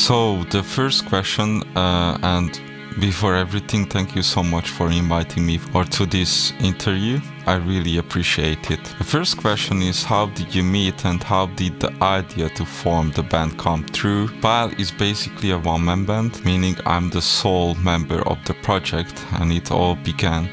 So the first question, and before everything, thank you so much for inviting me to this interview. I really appreciate it. The first question is, how did you meet and how did the idea to form the band come true? Bile is basically a one-man band, meaning I'm the sole member of the project, and it all began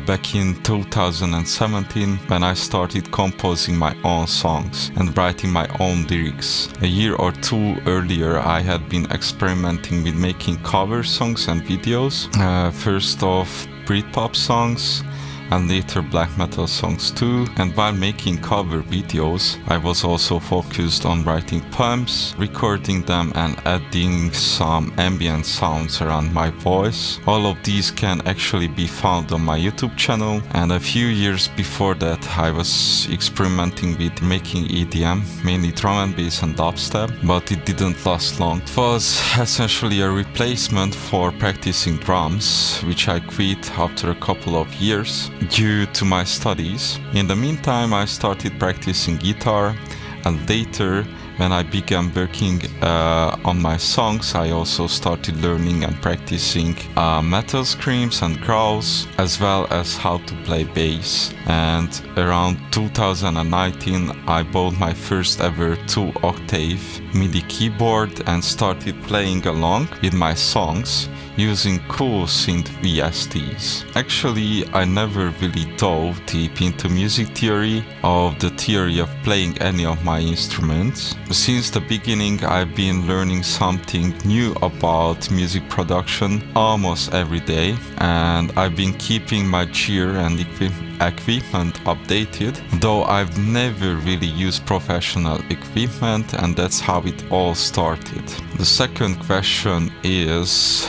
back in 2017 when I started composing my own songs and writing my own lyrics. A year or two earlier, I had been experimenting with making cover songs and videos, first off Britpop songs, and later black metal songs too. And while making cover videos, I was also focused on writing poems, recording them and adding some ambient sounds around my voice. All of these can actually be found on my YouTube channel, and a few years before that I was experimenting with making EDM, mainly drum and bass and dubstep, but it didn't last long. It was essentially a replacement for practicing drums, which I quit after a couple of years due to my studies. In the meantime, I started practicing guitar, and later when I began working on my songs, I also started learning and practicing metal screams and growls, as well as how to play bass. And around 2019, I bought my first ever 2-octave MIDI keyboard and started playing along with my songs using cool synth VSTs. Actually, I never really dove deep into music theory or the theory of playing any of my instruments. Since the beginning, I've been learning something new about music production almost every day, and I've been keeping my gear and equipment updated, though I've never really used professional equipment, and that's how it all started. The second question is,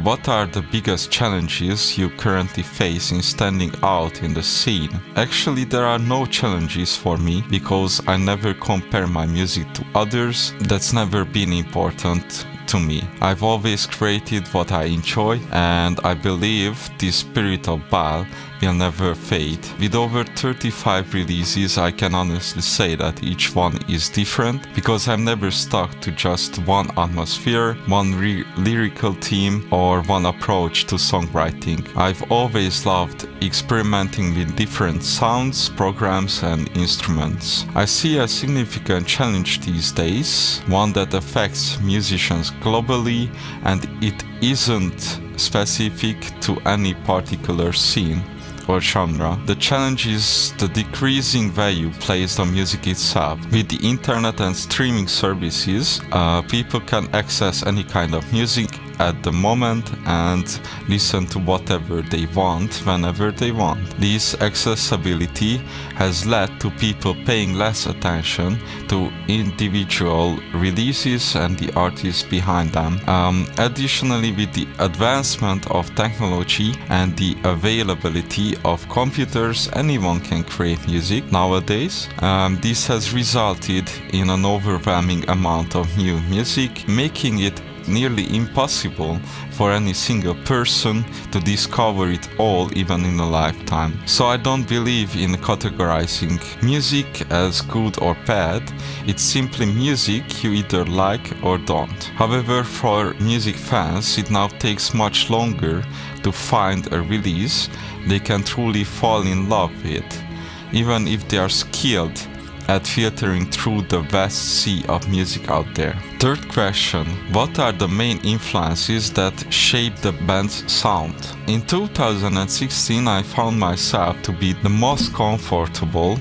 what are the biggest challenges you currently face in standing out in the scene? Actually, there are no challenges for me because I never compare my music to others. That's never been important to me. I've always created what I enjoy, and I believe the spirit of Bile will never fade. With over 35 releases, I can honestly say that each one is different because I'm never stuck to just one atmosphere, one lyrical theme, or one approach to songwriting. I've always loved experimenting with different sounds, programs, and instruments. I see a significant challenge these days, one that affects musicians globally, and it isn't specific to any particular scene or genre. The challenge is the decreasing value placed on music itself. With the internet and streaming services, people can access any kind of music at the moment and listen to whatever they want whenever they want. This accessibility has led to people paying less attention to individual releases and the artists behind them. Additionally, with the advancement of technology and the availability of computers, anyone can create music nowadays. This has resulted in an overwhelming amount of new music, making it nearly impossible for any single person to discover it all, even in a lifetime. So I don't believe in categorizing music as good or bad. It's simply music you either like or don't. However, for music fans, it now takes much longer to find a release they can truly fall in love with, even if they are skilled at filtering through the vast sea of music out there. Third question, what are the main influences that shape the band's sound? In 2016, I found myself to be the most comfortable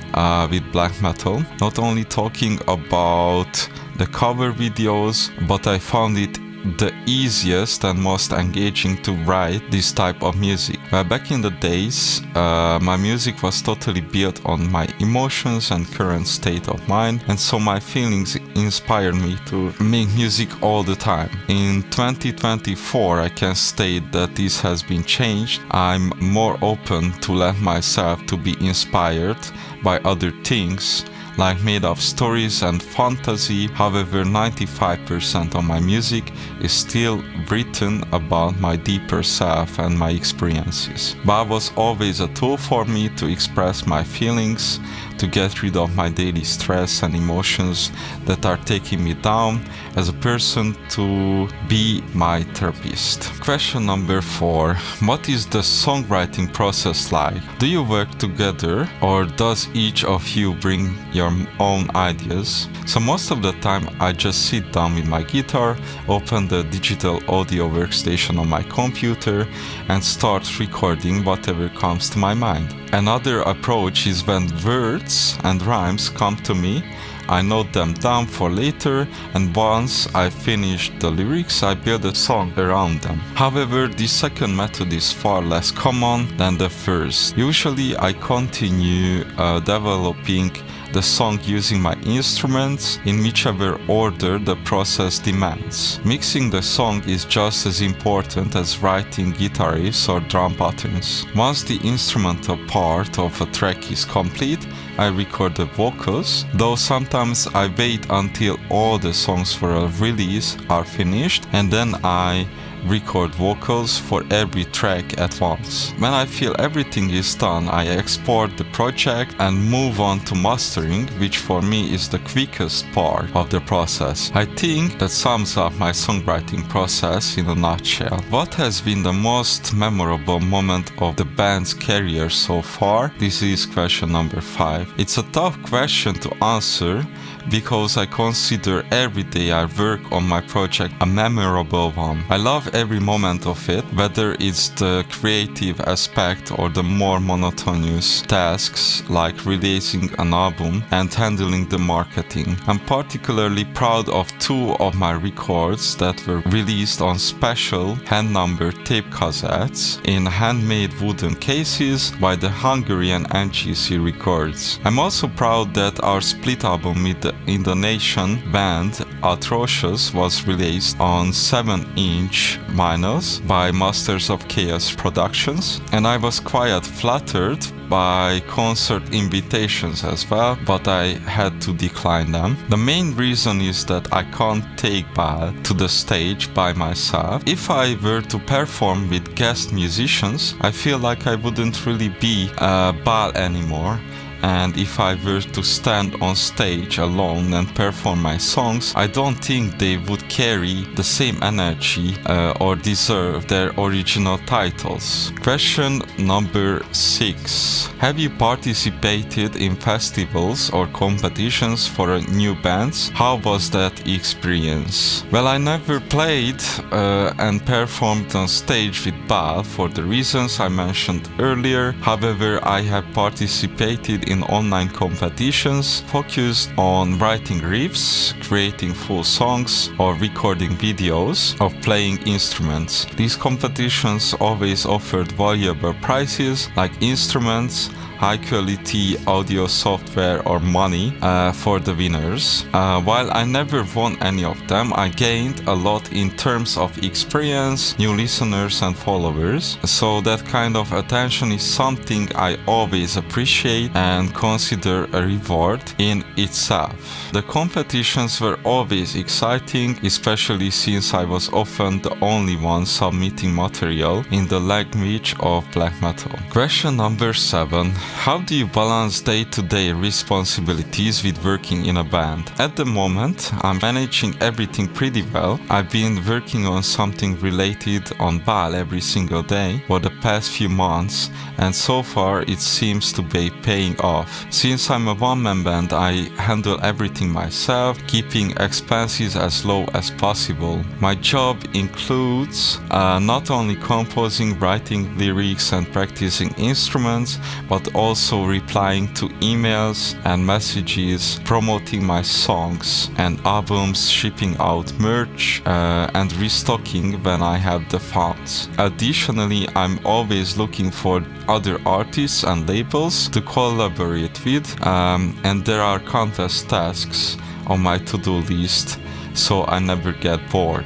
with black metal, not only talking about the cover videos, but I found it the easiest and most engaging to write this type of music. Back in the days, my music was totally built on my emotions and current state of mind, and so my feelings inspired me to make music all the time. In 2024, I can state that this has been changed. I'm more open to let myself to be inspired by other things, like made of stories and fantasy. However, 95% of my music is still written about my deeper self and my experiences. Bal was always a tool for me to express my feelings, to get rid of my daily stress and emotions that are taking me down, as a person, to be my therapist. Question number 4. What is the songwriting process like? Do you work together, or does each of you bring your own ideas? So most of the time I just sit down with my guitar, open the digital audio workstation on my computer and start recording whatever comes to my mind. Another approach is when words and rhymes come to me, I note them down for later, and once I finish the lyrics, I build a song around them. However, the second method is far less common than the first. Usually I continue developing the song using my instruments in whichever order the process demands. Mixing the song is just as important as writing guitar riffs or drum patterns. Once the instrumental part of a track is complete, I record the vocals, though sometimes I wait until all the songs for a release are finished and then I record vocals for every track at once. When I feel everything is done, I export the project and move on to mastering, which for me is the quickest part of the process. I think that sums up my songwriting process in a nutshell. What has been the most memorable moment of the band's career so far? This is question number 5. It's a tough question to answer because I consider every day I work on my project a memorable one. I love every moment of it, whether it's the creative aspect or the more monotonous tasks like releasing an album and handling the marketing. I'm particularly proud of 2 of my records that were released on special hand-numbered tape cassettes in handmade wooden cases by the Hungarian NGC Records. I'm also proud that our split album with the Indonesian band Atrocious was released on 7-inch vinyls by Masters of Chaos Productions, and I was quite flattered by concert invitations as well, but I had to decline them. The main reason is that I can't take Bal to the stage by myself. If I were to perform with guest musicians, I feel like I wouldn't really be Bal anymore. And if I were to stand on stage alone and perform my songs, I don't think they would carry the same energy or deserve their original titles. Question number 6. Have you participated in festivals or competitions for new bands? How was that experience? Well, I never played and performed on stage with Bal for the reasons I mentioned earlier. However, I have participated in online competitions focused on writing riffs, creating full songs, or recording videos of playing instruments. These competitions always offered valuable prizes like instruments, high quality audio software or money for the winners. While I never won any of them, I gained a lot in terms of experience, new listeners and followers. So that kind of attention is something I always appreciate and consider a reward in itself. The competitions were always exciting, especially since I was often the only one submitting material in the language of black metal. Question number 7. How do you balance day-to-day responsibilities with working in a band? At the moment, I'm managing everything pretty well. I've been working on something related on Bal every single day for the past few months, and so far it seems to be paying off. Since I'm a one-man band, I handle everything myself, keeping expenses as low as possible. My job includes not only composing, writing lyrics and practicing instruments, but also replying to emails and messages, promoting my songs and albums, shipping out merch, and restocking when I have the funds. Additionally, I'm always looking for other artists and labels to collaborate with, and there are countless tasks on my to-do list, so I never get bored.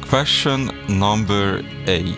Question number 8.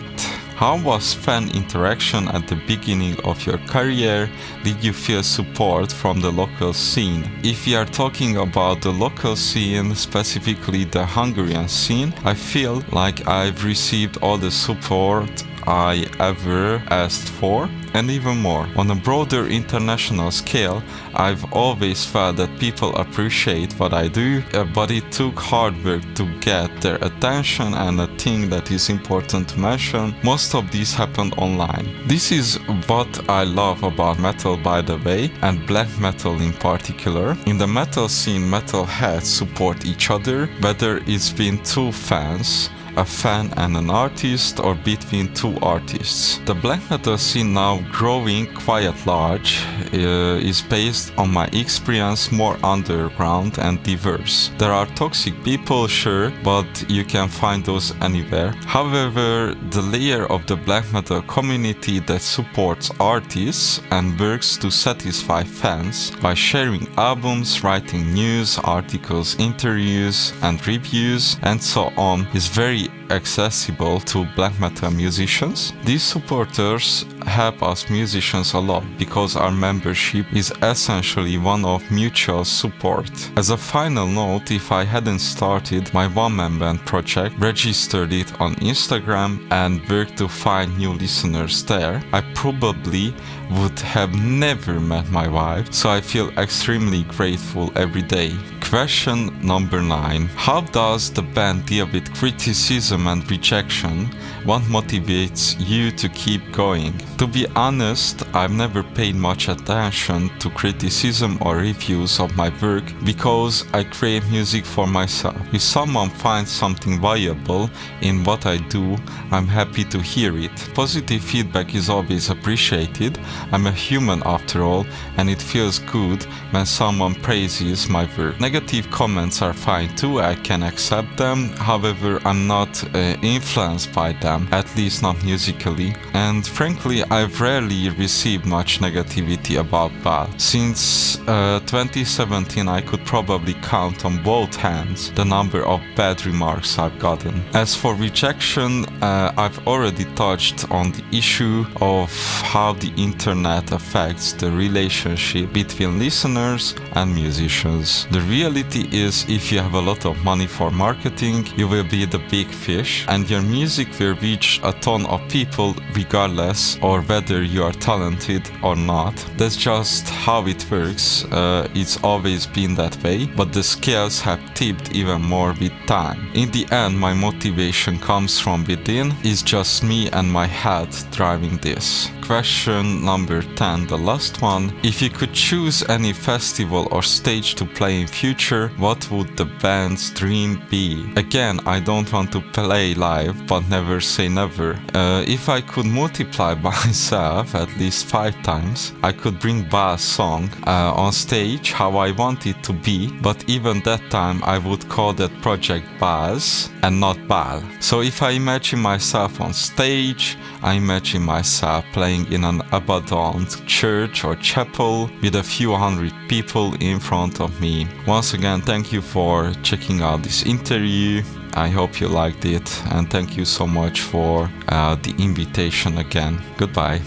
How was fan interaction at the beginning of your career? Did you feel support from the local scene? If we are talking about the local scene, specifically the Hungarian scene, I feel like I've received all the support I ever asked for, and even more. On a broader international scale, I've always felt that people appreciate what I do, but it took hard work to get their attention, and a thing that is important to mention, most of these happened online. This is what I love about metal, by the way, and black metal in particular. In the metal scene, metalheads support each other, whether it's been two fans, a fan and an artist, or between two artists. The black metal scene, now growing quite large, is based on my experience more underground and diverse. There are toxic people, sure, but you can find those anywhere. However, the layer of the black metal community that supports artists and works to satisfy fans by sharing albums, writing news, articles, interviews and reviews and so on is very accessible to black metal musicians. These supporters help us musicians a lot because our membership is essentially one of mutual support. As a final note, if I hadn't started my one-man band project, registered it on Instagram and worked to find new listeners there, I probably would have never met my wife, so I feel extremely grateful every day. Question number 9. How does the band deal with criticism and rejection? What motivates you to keep going? To be honest, I've never paid much attention to criticism or reviews of my work because I create music for myself. If someone finds something valuable in what I do, I'm happy to hear it. Positive feedback is always appreciated. I'm a human after all, and it feels good when someone praises my work. Negative comments are fine too, I can accept them. However, I'm not influenced by them, at least not musically. And frankly, I've rarely received much negativity about Val. Since 2017, I could probably count on both hands the number of bad remarks I've gotten. As for rejection, I've already touched on the issue of how the internet affects the relationship between listeners and musicians. The reality is, if you have a lot of money for marketing, you will be the big fish, and your music will reach a ton of people regardless or whether you are talented or not. That's just how it works. It's always been that way, but the scales have tipped even more with time. In the end, my motivation comes from within. It's just me and my head driving this. Question number 10, the last one. If you could choose any festival or stage to play in future, what would the band's dream be? Again, I don't want to play live, but never say never. If I could multiply myself at least 5 times, I could bring Baal's song on stage how I want it to be, but even that time I would call that project Baal's and not Baal. So if I imagine myself on stage, I imagine myself playing in an abandoned church or chapel with a few hundred people in front of me. Once again, thank you for checking out this interview. I hope you liked it, and thank you so much for the invitation again. Goodbye.